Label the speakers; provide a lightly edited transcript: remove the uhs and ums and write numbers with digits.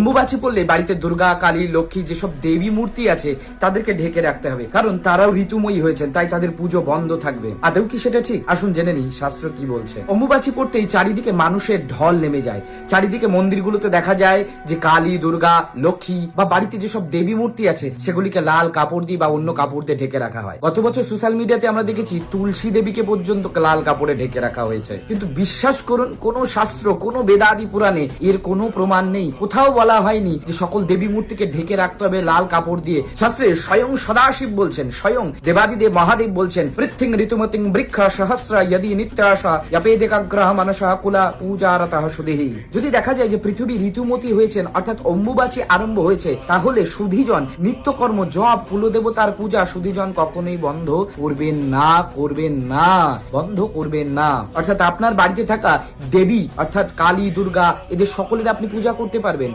Speaker 1: অম্বুবাচী পড়লে বাড়িতে দুর্গা, কালী, লক্ষ্মী যেসব দেবী মূর্তি আছে তাদেরকে ঢেকে রাখতে হবে, কারণ তারাও ঋতুময়ী হয়েছেন, তাই তাদের পুজো বন্ধ থাকবে। আদৌ কি সেটা ঠিক? আসুন জেনে নিই শাস্ত্র কি বলছে। অম্বুবাচী পড়তেই চারিদিকে মানুষের ঢল নেমে যায়। চারিদিকে মন্দিরগুলোতে দেখা যায় যে কালী, দুর্গা, লক্ষ্মী বা বাড়িতে যেসব দেবী মূর্তি আছে সেগুলিকে লাল কাপড় দিয়ে বা অন্য কাপড় দিয়ে ঢেকে রাখা হয়। গত বছর সোশ্যাল মিডিয়াতে আমরা দেখেছি তুলসী দেবীকে পর্যন্ত লাল কাপড়ে ঢেকে রাখা হয়েছে। কিন্তু বিশ্বাস করুন, কোন শাস্ত্র, কোন বেদাদি পুরাণে এর কোনো প্রমাণ নেই। কোথাও বলা হয়নি যে সকল দেবী মূর্তিকে ঢেকে রাখতে হবে লাল কাপড় দিয়ে। শাস্ত্রে স্বয়ং সদাশিব বলছেন, স্বয়ং দেবাদিদেব মহাদেব বলছেন, পৃথিং ঋতুমতিং বৃক্ষ সহস্র যদি নিত্যাশা যপেদেকাগ্রহ মনসা কুলা পূজারতঃ সুদেহি। যদি দেখা যায় যে পৃথিবী ঋতুমতী হয়েছেন, অর্থাৎ অম্বুবাচী আরম্ভ হয়েছে, তাহলে সুধীজন নিত্যকর্ম জপ, কুলদেবতার পূজা সুধীজন কখনোই বন্ধ করবেন না, করবেন না, বন্ধ করবেন না। অর্থাৎ আপনার বাড়িতে থাকা দেবী অর্থাৎ কালী, দুর্গা, এদের সকলের আপনি পূজা করতে পারবেন।